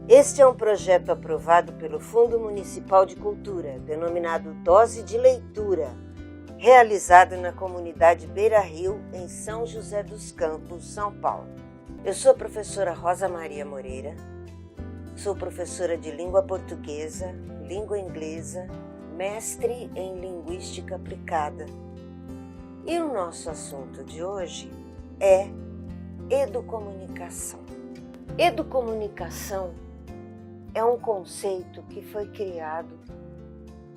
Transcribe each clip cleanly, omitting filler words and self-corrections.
Este é um projeto aprovado pelo Fundo Municipal de Cultura, denominado Dose de Leitura, realizado na comunidade Beira Rio, em São José dos Campos, São Paulo. Eu sou a professora Rosa Maria Moreira, sou professora de língua portuguesa, língua inglesa, mestre em linguística aplicada. E o nosso assunto de hoje é educomunicação. Educomunicação é um conceito que foi criado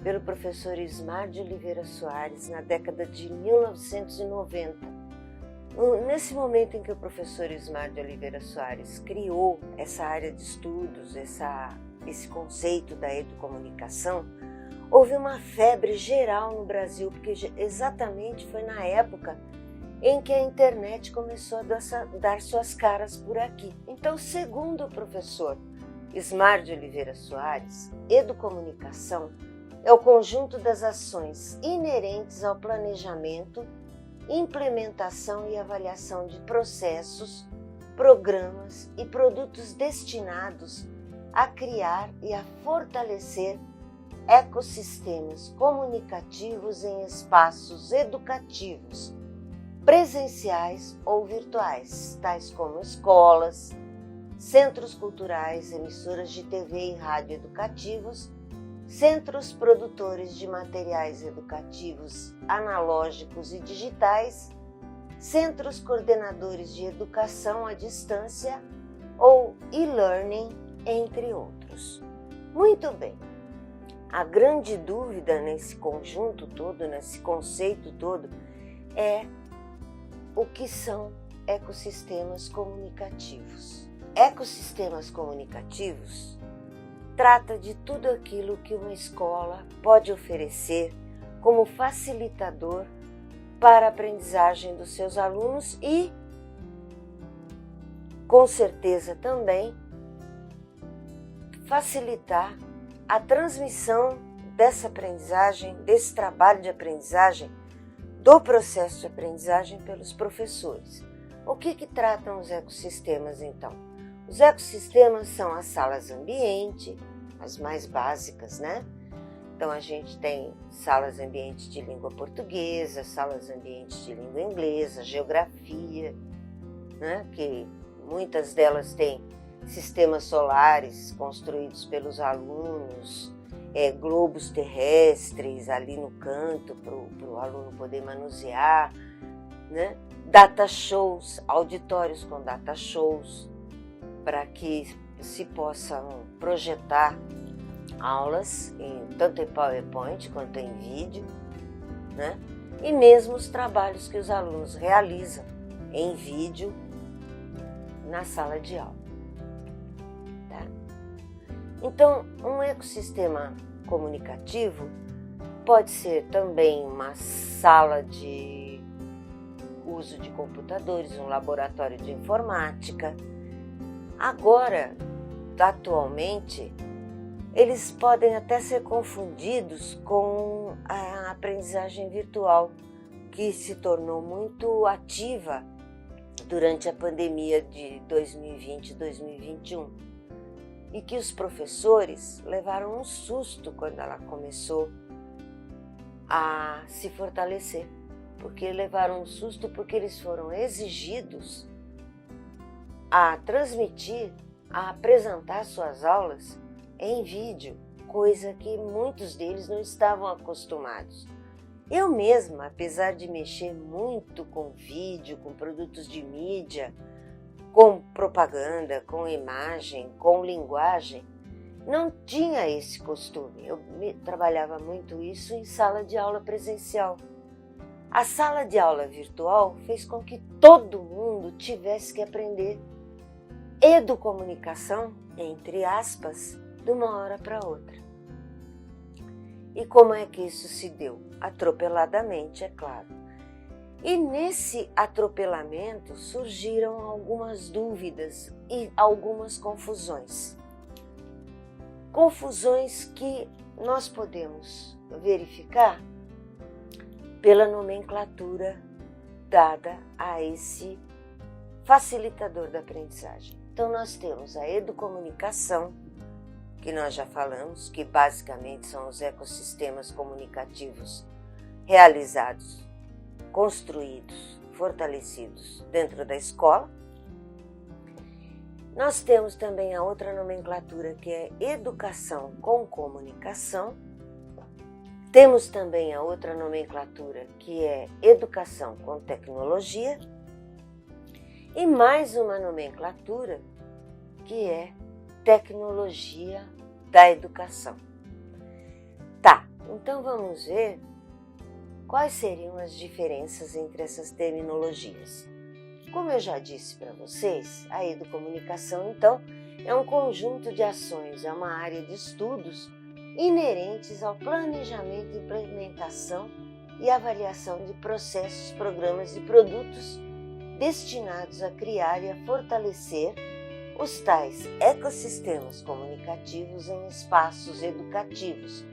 pelo professor Ismar de Oliveira Soares na década de 1990. Nesse momento em que o professor Ismar de Oliveira Soares criou essa área de estudos, esse conceito da educomunicação, houve uma febre geral no Brasil, porque exatamente foi na época em que a internet começou a dar suas caras por aqui. Então, segundo o professor Ismar de Oliveira Soares, educomunicação é o conjunto das ações inerentes ao planejamento, implementação e avaliação de processos, programas e produtos destinados a criar e a fortalecer ecossistemas comunicativos em espaços educativos, presenciais ou virtuais, tais como escolas, centros culturais, emissoras de TV e rádio educativos, centros produtores de materiais educativos analógicos e digitais, centros coordenadores de educação à distância ou e-learning, entre outros. Muito bem, a grande dúvida nesse conjunto todo, nesse conceito todo, é o que são ecossistemas comunicativos. Ecossistemas comunicativos trata de tudo aquilo que uma escola pode oferecer como facilitador para a aprendizagem dos seus alunos e, com certeza também, facilitar a transmissão dessa aprendizagem, desse trabalho de aprendizagem, do processo de aprendizagem pelos professores. O que tratam os ecossistemas, então? Os ecossistemas são as salas ambiente, as mais básicas, né? Então a gente tem salas ambiente de língua portuguesa, salas ambiente de língua inglesa, geografia, né? Que muitas delas têm sistemas solares construídos pelos alunos, globos terrestres ali no canto para o aluno poder manusear, né? Data shows, auditórios com data shows, para que se possam projetar aulas, tanto em PowerPoint quanto em vídeo, né? E mesmo os trabalhos que os alunos realizam em vídeo na sala de aula. Tá? Então, um ecossistema comunicativo pode ser também uma sala de uso de computadores, um laboratório de informática. Agora, atualmente, eles podem até ser confundidos com a aprendizagem virtual, que se tornou muito ativa durante a pandemia de 2020 e 2021, e que os professores levaram um susto quando ela começou a se fortalecer, porque levaram um susto porque eles foram exigidos a transmitir, a apresentar suas aulas em vídeo, coisa que muitos deles não estavam acostumados. Eu mesma, apesar de mexer muito com vídeo, com produtos de mídia, com propaganda, com imagem, com linguagem, não tinha esse costume. Eu trabalhava muito isso em sala de aula presencial. A sala de aula virtual fez com que todo mundo tivesse que aprender educomunicação, entre aspas, de uma hora para outra. E como é que isso se deu? Atropeladamente, é claro. E nesse atropelamento surgiram algumas dúvidas e algumas confusões. Confusões que nós podemos verificar pela nomenclatura dada a esse facilitador da aprendizagem. Então nós temos a educomunicação, que nós já falamos, que basicamente são os ecossistemas comunicativos realizados, construídos, fortalecidos dentro da escola. Nós temos também a outra nomenclatura, que é educação com comunicação. Temos também a outra nomenclatura, que é educação com tecnologia. E mais uma nomenclatura, que é tecnologia da educação. Tá, então vamos ver quais seriam as diferenças entre essas terminologias. Como eu já disse para vocês, a educomunicação, então, é um conjunto de ações, é uma área de estudos inerentes ao planejamento, implementação e avaliação de processos, programas e produtos destinados a criar e a fortalecer os tais ecossistemas comunicativos em espaços educativos,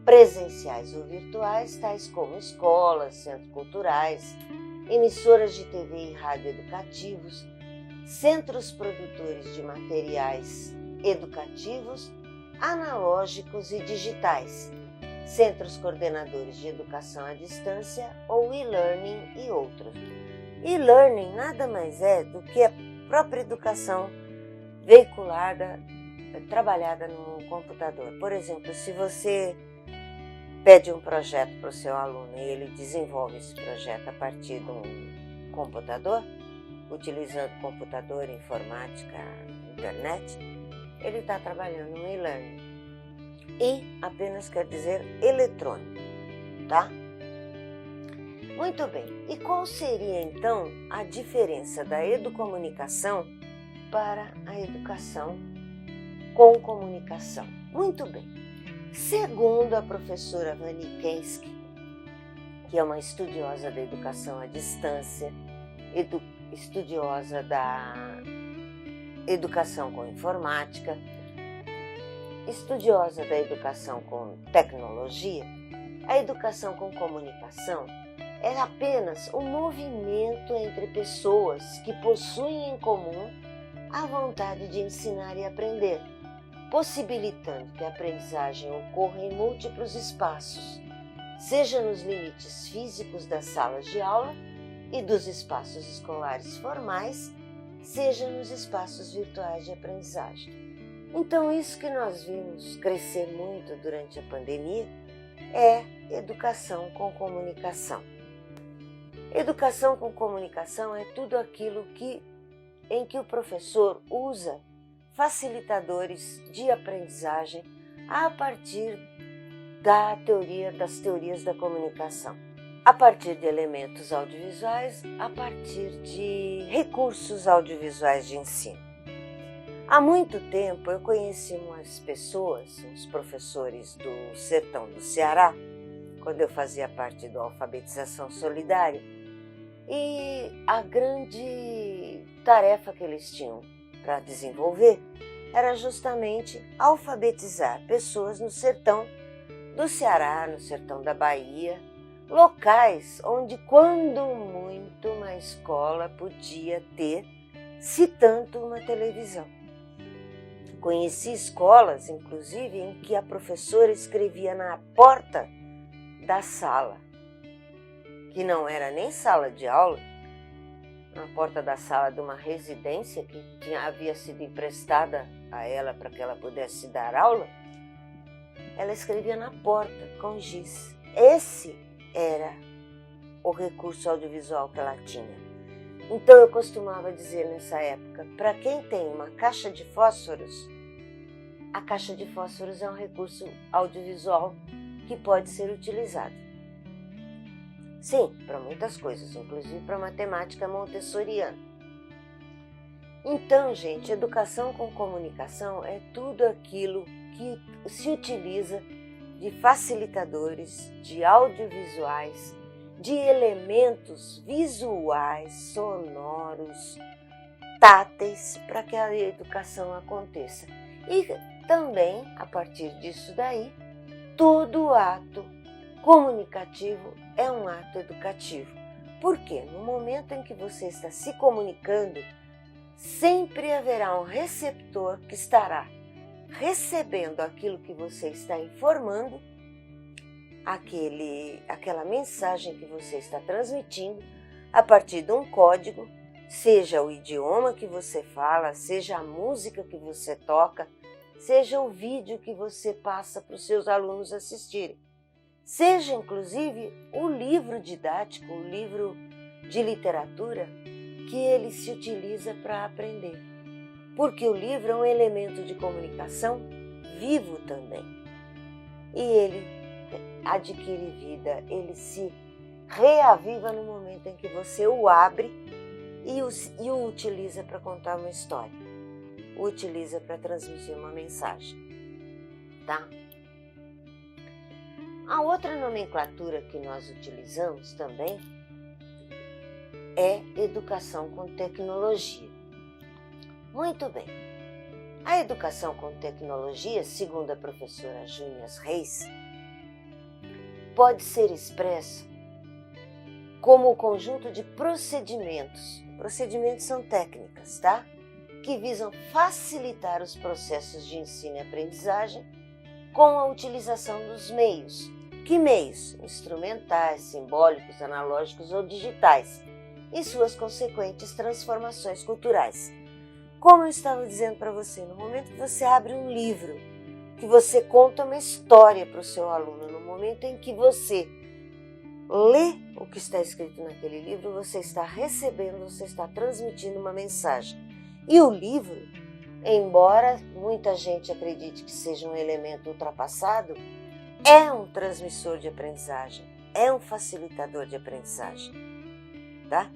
presenciais ou virtuais, tais como escolas, centros culturais, emissoras de TV e rádio educativos, centros produtores de materiais educativos, analógicos e digitais, centros coordenadores de educação à distância ou e-learning e outros. E-learning nada mais é do que a própria educação veiculada, trabalhada no computador. Por exemplo, se você pede um projeto para o seu aluno e ele desenvolve esse projeto a partir de um computador, utilizando computador, informática, internet, ele está trabalhando no e-learning. E apenas quer dizer eletrônico, tá? Muito bem, e qual seria então a diferença da educomunicação para a educação com comunicação? Muito bem. Segundo a professora Vani Kensky, que é uma estudiosa da educação à distância, estudiosa da educação com informática, estudiosa da educação com tecnologia, a educação com comunicação é apenas um movimento entre pessoas que possuem em comum a vontade de ensinar e aprender, possibilitando que a aprendizagem ocorra em múltiplos espaços, seja nos limites físicos das salas de aula e dos espaços escolares formais, seja nos espaços virtuais de aprendizagem. Então, isso que nós vimos crescer muito durante a pandemia é educação com comunicação. Educação com comunicação é tudo aquilo em que o professor usa facilitadores de aprendizagem a partir das teorias da comunicação, a partir de elementos audiovisuais, a partir de recursos audiovisuais de ensino. Há muito tempo eu conheci umas pessoas, uns professores do sertão do Ceará, quando eu fazia parte do Alfabetização Solidária, e a grande tarefa que eles tinham para desenvolver era justamente alfabetizar pessoas no sertão do Ceará, no sertão da Bahia, locais onde, quando muito, uma escola podia ter, se tanto, uma televisão. Conheci escolas, inclusive, em que a professora escrevia na porta da sala, que não era nem sala de aula, na porta da sala de uma residência que havia sido emprestada a ela para que ela pudesse dar aula, ela escrevia na porta com giz. Esse era o recurso audiovisual que ela tinha. Então eu costumava dizer nessa época, para quem tem uma caixa de fósforos, a caixa de fósforos é um recurso audiovisual que pode ser utilizado. Sim, para muitas coisas, inclusive para matemática montessoriana. Então, gente, educação com comunicação é tudo aquilo que se utiliza de facilitadores, de audiovisuais, de elementos visuais, sonoros, táteis, para que a educação aconteça. E também, a partir disso daí, todo ato comunicativo é um ato educativo. Por quê? No momento em que você está se comunicando, sempre haverá um receptor que estará recebendo aquilo que você está informando, aquela mensagem que você está transmitindo a partir de um código, seja o idioma que você fala, seja a música que você toca, seja o vídeo que você passa para os seus alunos assistirem, seja inclusive o livro didático, o livro de literatura que ele se utiliza para aprender. Porque o livro é um elemento de comunicação vivo também. E ele adquire vida, ele se reaviva no momento em que você o abre e o utiliza para contar uma história, o utiliza para transmitir uma mensagem, tá? A outra nomenclatura que nós utilizamos também é educação com tecnologia. Muito bem. A educação com tecnologia, segundo a professora Júnia Reis, pode ser expressa como o conjunto de procedimentos. Procedimentos são técnicas, tá? Que visam facilitar os processos de ensino e aprendizagem com a utilização dos meios. Que meios? Instrumentais, simbólicos, analógicos ou digitais, e suas consequentes transformações culturais. Como eu estava dizendo para você, no momento que você abre um livro, que você conta uma história para o seu aluno, no momento em que você lê o que está escrito naquele livro, você está recebendo, você está transmitindo uma mensagem. E o livro, embora muita gente acredite que seja um elemento ultrapassado, é um transmissor de aprendizagem, é um facilitador de aprendizagem, tá?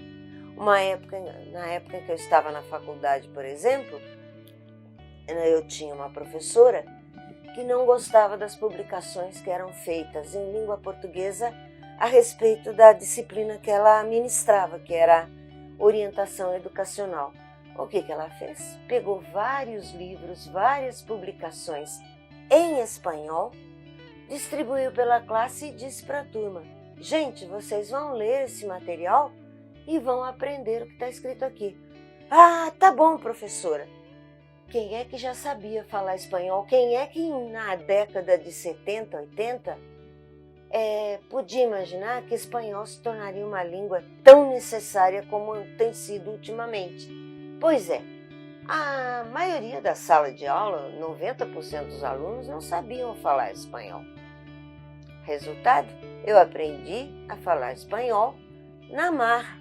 Na época em que eu estava na faculdade, por exemplo, eu tinha uma professora que não gostava das publicações que eram feitas em língua portuguesa a respeito da disciplina que ela ministrava, que era orientação educacional. O que ela fez? Pegou vários livros, várias publicações em espanhol, distribuiu pela classe e disse para a turma: gente, vocês vão ler esse material e vão aprender o que está escrito aqui. Ah, tá bom, professora. Quem é que já sabia falar espanhol? Quem é que na década de 70, 80, podia imaginar que espanhol se tornaria uma língua tão necessária como tem sido ultimamente? Pois é, a maioria da sala de aula, 90% dos alunos, não sabiam falar espanhol. Resultado, eu aprendi a falar espanhol na marra,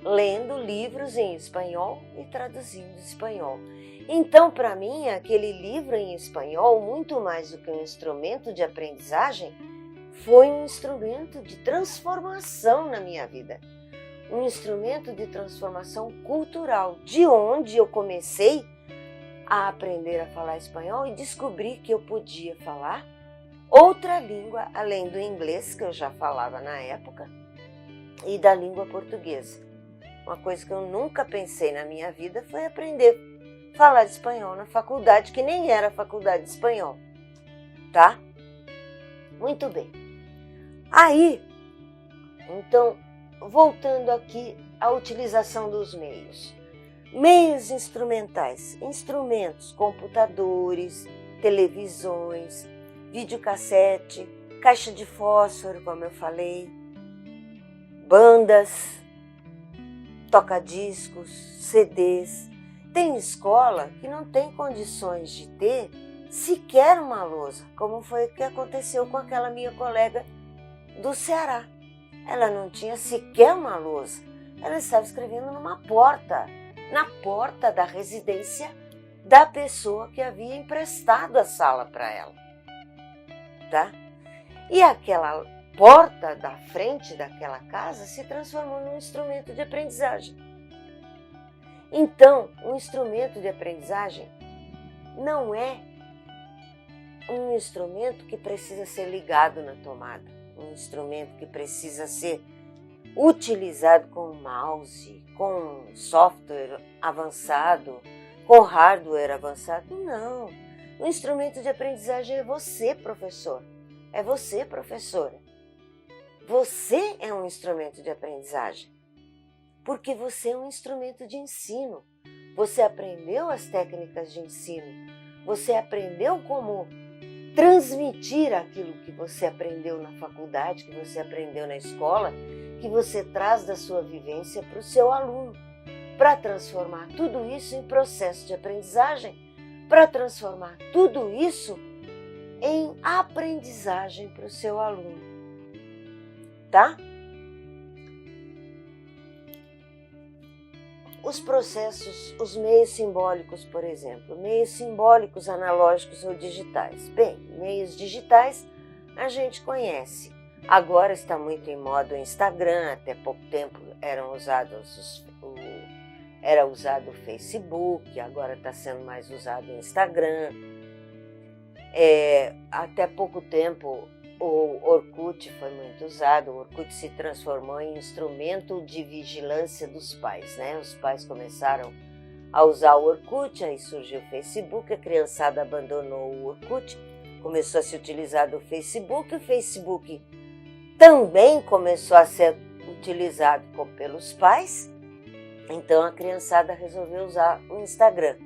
lendo livros em espanhol e traduzindo espanhol. Então, para mim, aquele livro em espanhol, muito mais do que um instrumento de aprendizagem, foi um instrumento de transformação na minha vida. Um instrumento de transformação cultural, de onde eu comecei a aprender a falar espanhol e descobri que eu podia falar outra língua, além do inglês, que eu já falava na época, e da língua portuguesa. Uma coisa que eu nunca pensei na minha vida foi aprender a falar espanhol na faculdade, que nem era faculdade de espanhol, tá? Muito bem. Aí, então, voltando aqui à utilização dos meios. Meios instrumentais, instrumentos, computadores, televisões, videocassete, caixa de fósforo, como eu falei, bandas, toca-discos, CDs. Tem escola que não tem condições de ter sequer uma lousa, como foi o que aconteceu com aquela minha colega do Ceará. Ela não tinha sequer uma lousa. Ela estava escrevendo numa porta, na porta da residência da pessoa que havia emprestado a sala para ela, tá? E aquela porta da frente daquela casa se transformou num instrumento de aprendizagem. Então, um instrumento de aprendizagem não é um instrumento que precisa ser ligado na tomada, um instrumento que precisa ser utilizado com mouse, com software avançado, com hardware avançado. Não. O instrumento de aprendizagem é você, professor. É você, professora. Você é um instrumento de aprendizagem. porque você é um instrumento de ensino. Você aprendeu as técnicas de ensino, você aprendeu como transmitir aquilo que você aprendeu na faculdade, que você aprendeu na escola, que você traz da sua vivência para o seu aluno, para transformar tudo isso em processo de aprendizagem, para transformar tudo isso em aprendizagem para o seu aluno, tá? Os processos, os meios simbólicos, por exemplo, meios simbólicos analógicos ou digitais. Bem, meios digitais a gente conhece. Agora está muito em moda o Instagram, até pouco tempo era usado o Facebook, agora está sendo mais usado o Instagram. Até pouco tempo o Orkut foi muito usado. O Orkut se transformou em instrumento de vigilância dos pais, né? Os pais começaram a usar o Orkut, aí surgiu o Facebook, a criançada abandonou o Orkut, começou a se utilizar do Facebook, o Facebook também começou a ser utilizado pelos pais, então a criançada resolveu usar o Instagram.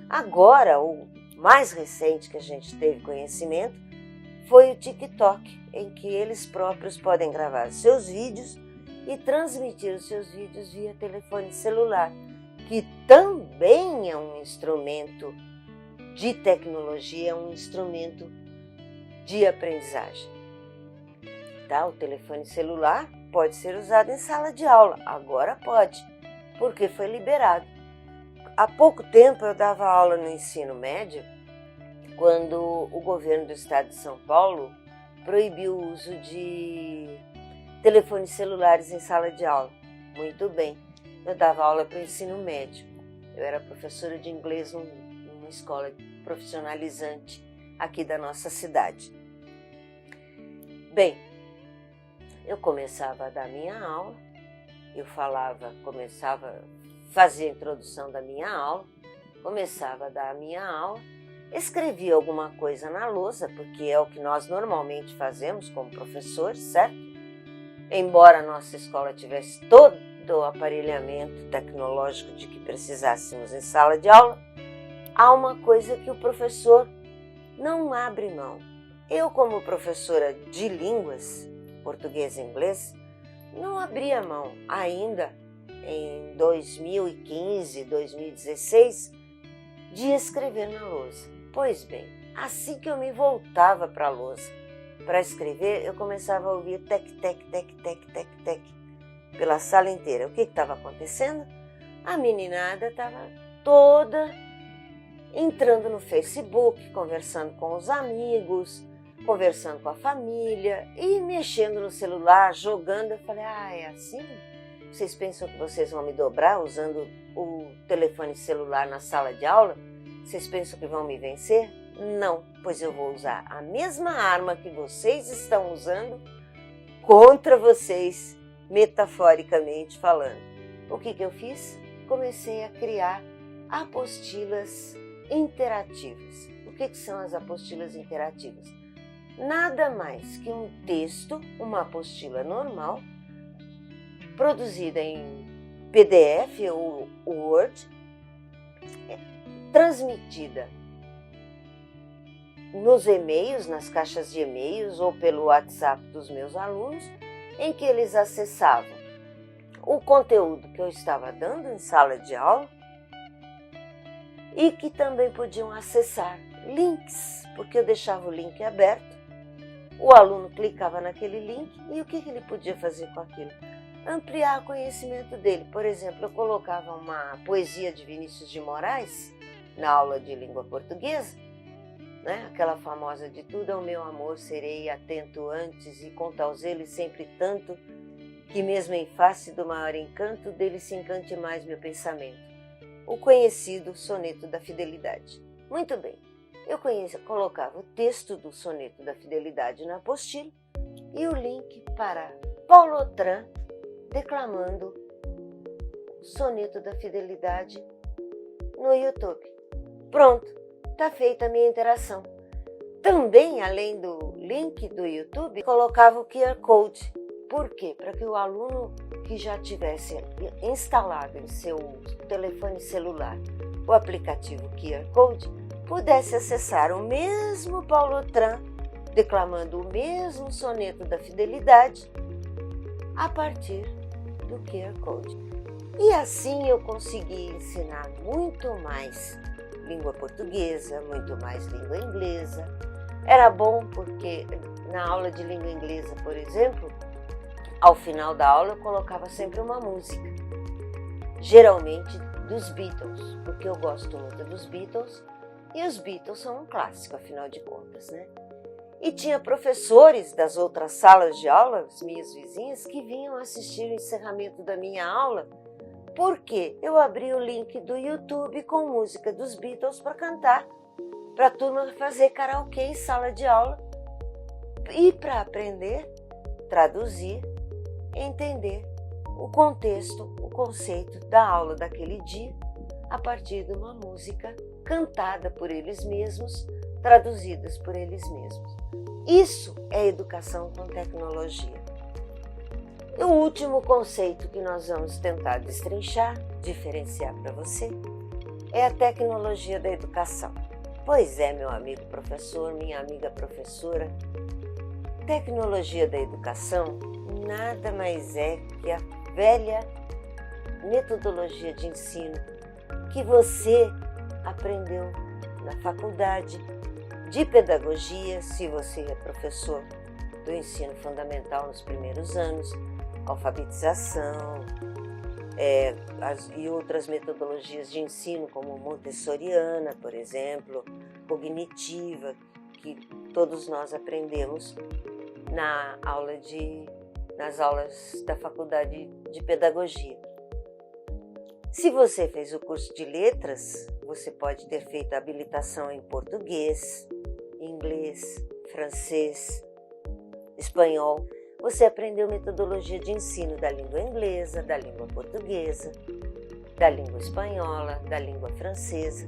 Agora, o mais recente que a gente teve conhecimento foi o TikTok, em que eles próprios podem gravar seus vídeos e transmitir os seus vídeos via telefone celular, que também é um instrumento de tecnologia, é um instrumento de aprendizagem. Tá? O telefone celular pode ser usado em sala de aula, agora pode, porque foi liberado. Há pouco tempo eu dava aula no ensino médio, quando o governo do estado de São Paulo proibiu o uso de telefones celulares em sala de aula. Muito bem, eu dava aula para o ensino médio. Eu era professora de inglês numa escola profissionalizante aqui da nossa cidade. Bem, eu começava a dar minha aula, começava a fazer a introdução da minha aula, começava a dar a minha aula, escrevia alguma coisa na lousa, porque é o que nós normalmente fazemos como professores, certo? Embora a nossa escola tivesse todo o aparelhamento tecnológico de que precisássemos em sala de aula, há uma coisa que o professor não abre mão. Eu, como professora de línguas, português e inglês, não abria mão ainda em 2015, 2016, de escrever na lousa. Pois bem, assim que eu me voltava para a lousa para escrever, eu começava a ouvir tec, tec, tec, tec, tec, tec, pela sala inteira. O que estava acontecendo? A meninada estava toda entrando no Facebook, conversando com os amigos, conversando com a família e mexendo no celular, jogando. Eu falei, é assim? Vocês pensam que vocês vão me dobrar usando o telefone celular na sala de aula? Vocês pensam que vão me vencer? Não, pois eu vou usar a mesma arma que vocês estão usando contra vocês, metaforicamente falando. O que eu fiz? Comecei a criar apostilas interativas. O que são as apostilas interativas? Nada mais que um texto, uma apostila normal, produzida em PDF ou Word, transmitida nos e-mails, nas caixas de e-mails ou pelo WhatsApp dos meus alunos, em que eles acessavam o conteúdo que eu estava dando em sala de aula e que também podiam acessar links, porque eu deixava o link aberto, o aluno clicava naquele link e o que ele podia fazer com aquilo? Ampliar o conhecimento dele. Por exemplo, eu colocava uma poesia de Vinícius de Moraes na aula de língua portuguesa, né? Aquela famosa de tudo é o meu amor, serei atento antes e com tal zelo e sempre tanto, que mesmo em face do maior encanto, dele se encante mais meu pensamento. O conhecido soneto da fidelidade. Muito bem, eu colocava o texto do soneto da fidelidade na apostila e o link para Paulo Autran declamando o soneto da fidelidade no YouTube. Pronto, está feita a minha interação. Também, além do link do YouTube, colocava o QR Code. Por quê? Para que o aluno que já tivesse instalado em seu telefone celular o aplicativo QR Code pudesse acessar o mesmo Paulo Otran, declamando o mesmo soneto da fidelidade a partir do QR Code. E assim eu consegui ensinar muito mais língua portuguesa, muito mais língua inglesa. Era bom porque na aula de língua inglesa, por exemplo, ao final da aula eu colocava sempre uma música, geralmente dos Beatles, porque eu gosto muito dos Beatles e os Beatles são um clássico, afinal de contas, né? E tinha professores das outras salas de aula, as minhas vizinhas, que vinham assistir o encerramento da minha aula, porque eu abri o link do YouTube com música dos Beatles para cantar, para a turma fazer karaokê em sala de aula e para aprender, traduzir, entender o contexto, o conceito da aula daquele dia a partir de uma música cantada por eles mesmos, traduzidas por eles mesmos. Isso é educação com tecnologia. E o último conceito que nós vamos tentar destrinchar, diferenciar para você, é a tecnologia da educação. Pois é, meu amigo professor, minha amiga professora, tecnologia da educação nada mais é que a velha metodologia de ensino que você aprendeu na faculdade de pedagogia, se você é professor do ensino fundamental nos primeiros anos, alfabetização e outras metodologias de ensino como montessoriana, por exemplo, cognitiva, que todos nós aprendemos nas aulas da faculdade de pedagogia. Se você fez o curso de letras, você pode ter feito a habilitação em português, inglês, francês, espanhol. Você aprendeu metodologia de ensino da língua inglesa, da língua portuguesa, da língua espanhola, da língua francesa,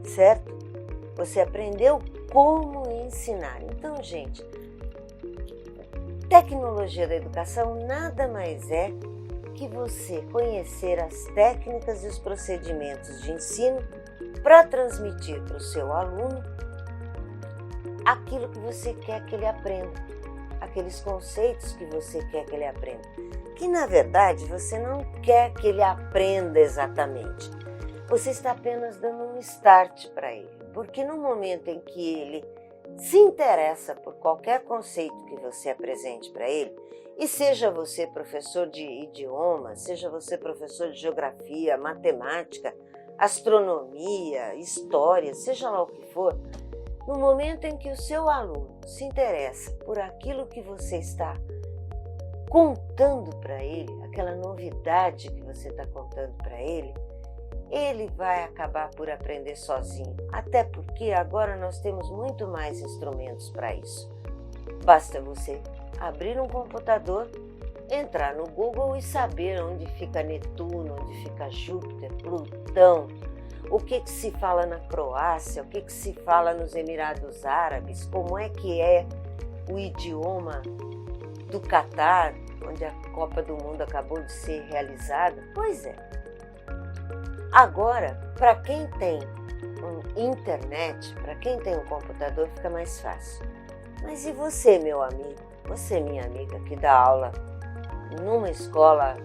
certo? Você aprendeu como ensinar. Então, gente, tecnologia da educação nada mais é que você conhecer as técnicas e os procedimentos de ensino para transmitir para o seu aluno aquilo que você quer que ele aprenda, aqueles conceitos que você quer que ele aprenda, que na verdade você não quer que ele aprenda exatamente, você está apenas dando um start para ele, porque no momento em que ele se interessa por qualquer conceito que você apresente para ele, e seja você professor de idioma, seja você professor de geografia, matemática, astronomia, história, seja lá o que for, no momento em que o seu aluno se interessa por aquilo que você está contando para ele, aquela novidade que você está contando para ele vai acabar por aprender sozinho. Até porque agora nós temos muito mais instrumentos para isso. Basta você abrir um computador, entrar no Google e saber onde fica Netuno, onde fica Júpiter, Plutão, o que se fala na Croácia, o que se fala nos Emirados Árabes, como é que é o idioma do Catar, onde a Copa do Mundo acabou de ser realizada. Pois é. Agora, para quem tem internet, para quem tem um computador, fica mais fácil. Mas e você, meu amigo? Você, minha amiga, que dá aula numa escola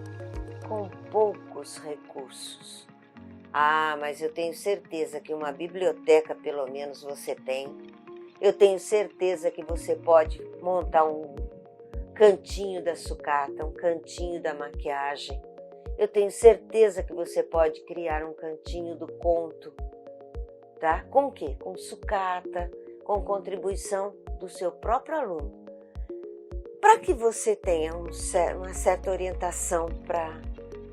com poucos recursos. Ah, mas eu tenho certeza que uma biblioteca, pelo menos, você tem. Eu tenho certeza que você pode montar um cantinho da sucata, um cantinho da maquiagem. Eu tenho certeza que você pode criar um cantinho do conto, tá? Com o quê? Com sucata, com contribuição do seu próprio aluno. Para que você tenha uma certa orientação para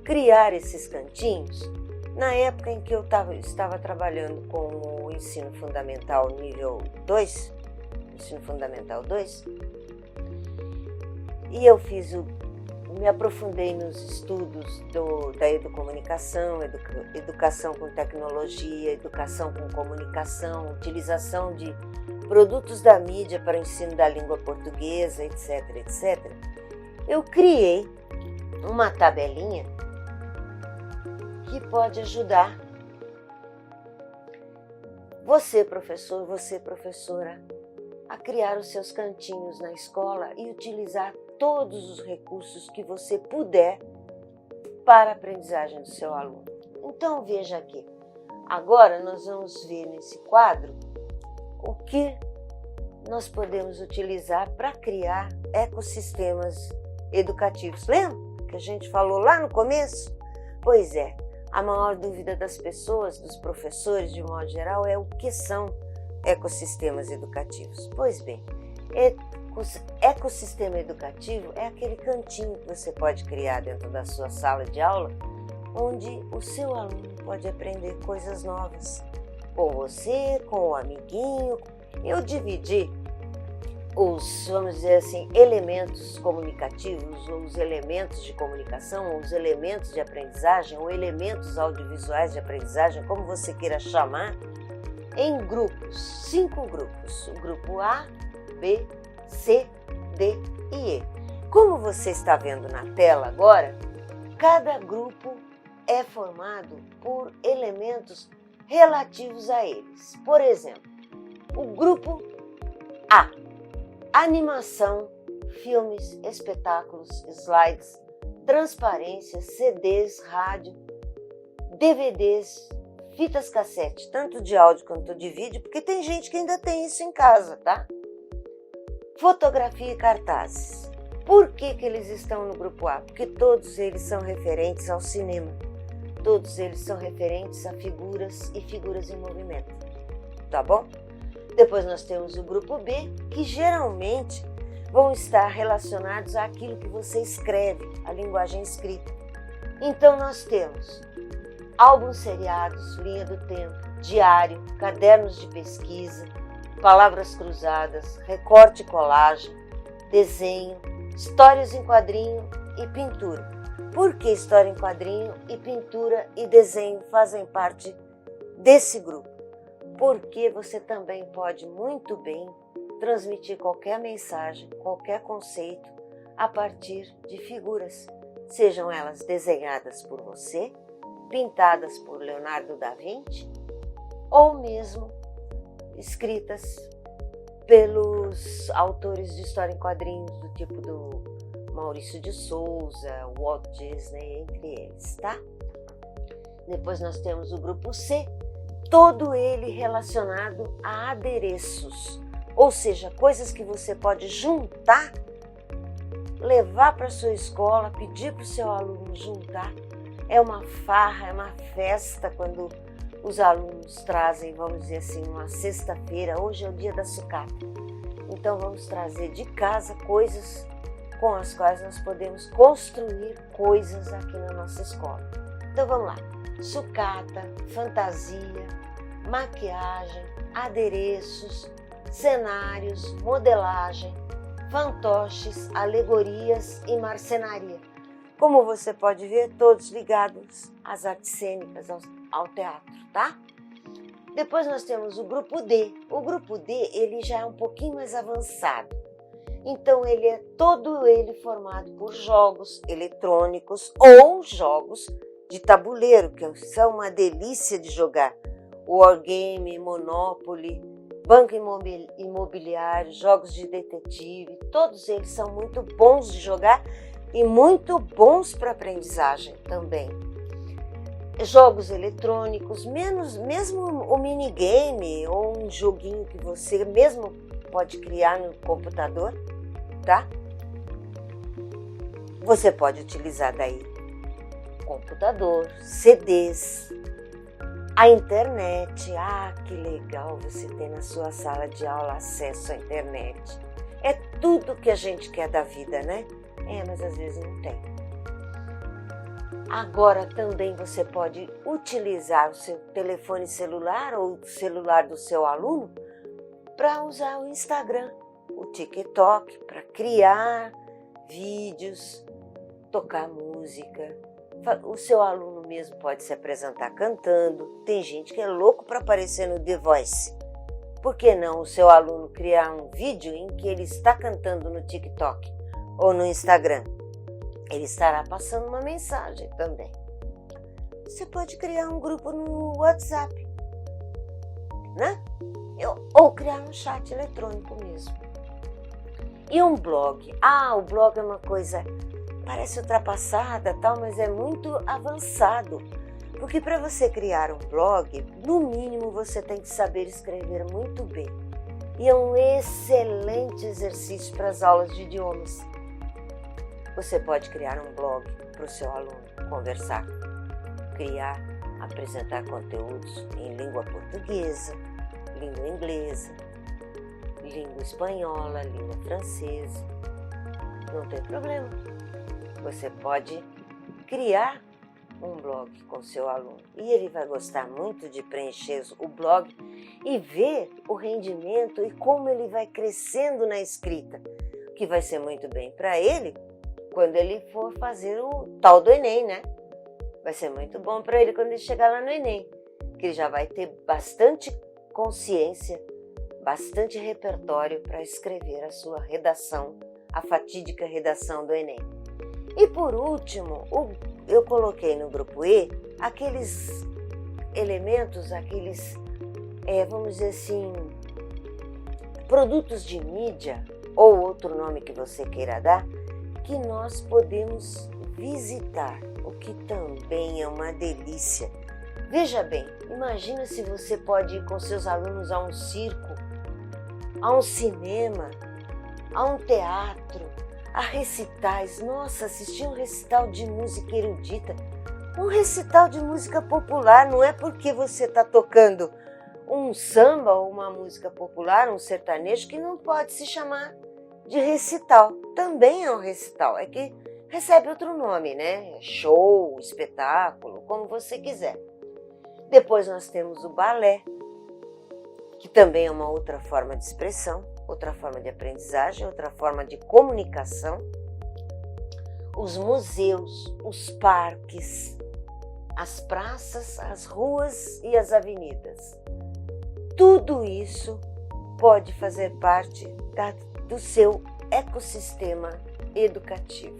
criar esses cantinhos, na época em que eu estava trabalhando com o ensino fundamental nível 2, ensino fundamental 2, e eu me aprofundei nos estudos da educomunicação, educação com tecnologia, educação com comunicação, utilização de produtos da mídia para o ensino da língua portuguesa, etc, etc. Eu criei uma tabelinha que pode ajudar você, professor, você, professora, a criar os seus cantinhos na escola e utilizar todos os recursos que você puder para a aprendizagem do seu aluno. Então veja aqui, agora nós vamos ver nesse quadro o que nós podemos utilizar para criar ecossistemas educativos. Lembra que a gente falou lá no começo? Pois é, a maior dúvida das pessoas, dos professores de modo geral, é o que são ecossistemas educativos. Pois bem, ecossistema educativo é aquele cantinho que você pode criar dentro da sua sala de aula, onde o seu aluno pode aprender coisas novas com você, com o amiguinho. Eu dividi os, vamos dizer assim, elementos comunicativos, ou os elementos de comunicação, ou os elementos de aprendizagem, ou elementos audiovisuais de aprendizagem, como você queira chamar, em grupos, 5 grupos, o grupo A, B, C, D e E. Como você está vendo na tela agora, cada grupo é formado por elementos relativos a eles. Por exemplo, o grupo A, animação, filmes, espetáculos, slides, transparências, CDs, rádio, DVDs, fitas cassete, tanto de áudio quanto de vídeo, porque tem gente que ainda tem isso em casa, tá? Fotografia e cartazes. Por que eles estão no grupo A? Porque todos eles são referentes ao cinema. Todos eles são referentes a figuras e figuras em movimento. Tá bom? Depois nós temos o grupo B, que geralmente vão estar relacionados àquilo que você escreve, a linguagem escrita. Então nós temos álbuns seriados, linha do tempo, diário, cadernos de pesquisa, palavras cruzadas, recorte e colagem, desenho, histórias em quadrinho e pintura. Por que história em quadrinho e pintura e desenho fazem parte desse grupo? Porque você também pode muito bem transmitir qualquer mensagem, qualquer conceito a partir de figuras, sejam elas desenhadas por você, pintadas por Leonardo da Vinci ou mesmo escritas pelos autores de história em quadrinhos do tipo do Maurício de Souza, Walt Disney, entre eles, tá? Depois nós temos o grupo C, todo ele relacionado a adereços, ou seja, coisas que você pode juntar, levar para a sua escola, pedir para o seu aluno juntar. É uma farra, é uma festa quando os alunos trazem, vamos dizer assim, uma sexta-feira, hoje é o dia da sucata. Então vamos trazer de casa coisas com as quais nós podemos construir coisas aqui na nossa escola. Então vamos lá, sucata, fantasia, maquiagem, adereços, cenários, modelagem, fantoches, alegorias e marcenaria. Como você pode ver, todos ligados às artes cênicas, ao teatro, tá? Depois nós temos o grupo D. O grupo D, ele já é um pouquinho mais avançado. Então, ele é todo ele formado por jogos eletrônicos ou jogos de tabuleiro, que são uma delícia de jogar. Wargame, Monopoly, Banco Imobiliário, jogos de detetive, todos eles são muito bons de jogar e muito bons para aprendizagem também. Jogos eletrônicos, mesmo o minigame ou um joguinho que você mesmo pode criar no computador, tá? Você pode utilizar daí computador, CDs, a internet. Ah, que legal você ter na sua sala de aula acesso à internet. É tudo que a gente quer da vida, né? Mas às vezes não tem. Agora também você pode utilizar o seu telefone celular ou o celular do seu aluno para usar o Instagram, o TikTok, para criar vídeos, tocar música. O seu aluno mesmo pode se apresentar cantando. Tem gente que é louco para aparecer no The Voice. Por que não o seu aluno criar um vídeo em que ele está cantando no TikTok ou no Instagram? ele estará passando uma mensagem também. Você pode criar um grupo no WhatsApp, né? Ou criar um chat eletrônico mesmo. E um blog? O blog é uma coisa, parece ultrapassada, tal, mas é muito avançado. Porque para você criar um blog, no mínimo você tem que saber escrever muito bem. E é um excelente exercício para as aulas de idiomas. Você pode criar um blog para o seu aluno conversar, criar, apresentar conteúdos em língua portuguesa, língua inglesa, língua espanhola, língua francesa. Não tem problema. Você pode criar um blog com seu aluno e ele vai gostar muito de preencher o blog e ver o rendimento e como ele vai crescendo na escrita, que vai ser muito bem para ele quando ele for fazer o tal do Enem, né? Vai ser muito bom para ele quando ele chegar lá no Enem, que ele já vai ter bastante consciência, bastante repertório para escrever a sua redação, a fatídica redação do Enem. E por último, eu coloquei no grupo E aqueles elementos, vamos dizer assim, produtos de mídia, ou outro nome que você queira dar, que nós podemos visitar, o que também é uma delícia. Veja bem, imagina se você pode ir com seus alunos a um circo, a um cinema, a um teatro, a recitais. Nossa, assistir um recital de música erudita, um recital de música popular. Não é porque você está tocando um samba ou uma música popular, um sertanejo, que não pode se chamar de recital. Também é um recital, é que recebe outro nome, né? Show, espetáculo, como você quiser. Depois nós temos o balé, que também é uma outra forma de expressão, outra forma de aprendizagem, outra forma de comunicação. Os museus, os parques, as praças, as ruas e as avenidas. Tudo isso pode fazer parte do seu ecossistema educativo.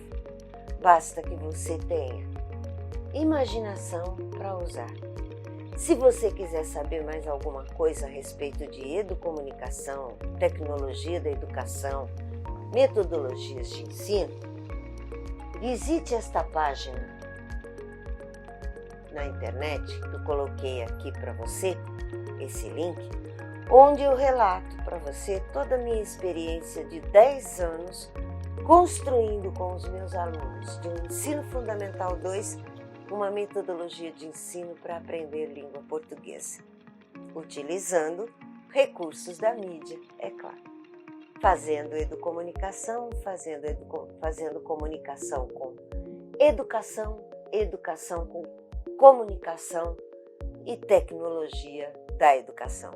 Basta que você tenha imaginação para usar. Se você quiser saber mais alguma coisa a respeito de educomunicação, tecnologia da educação, metodologias de ensino, visite esta página na internet, que eu coloquei aqui para você, esse link, onde eu relato para você toda a minha experiência de 10 anos construindo com os meus alunos do Ensino Fundamental 2 uma metodologia de ensino para aprender língua portuguesa, utilizando recursos da mídia, é claro. Fazendo educomunicação, fazendo comunicação com educação, educação com comunicação e tecnologia da educação.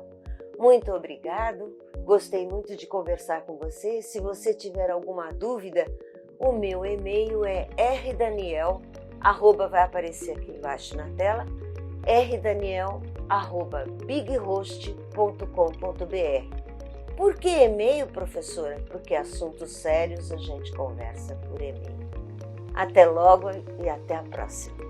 Muito obrigado, gostei muito de conversar com você. Se você tiver alguma dúvida, o meu e-mail é rdaniel@vai aparecer aqui embaixo na tela, rdaniel@bighost.com.br. Por que e-mail, professora? Porque assuntos sérios a gente conversa por e-mail. Até logo e até a próxima.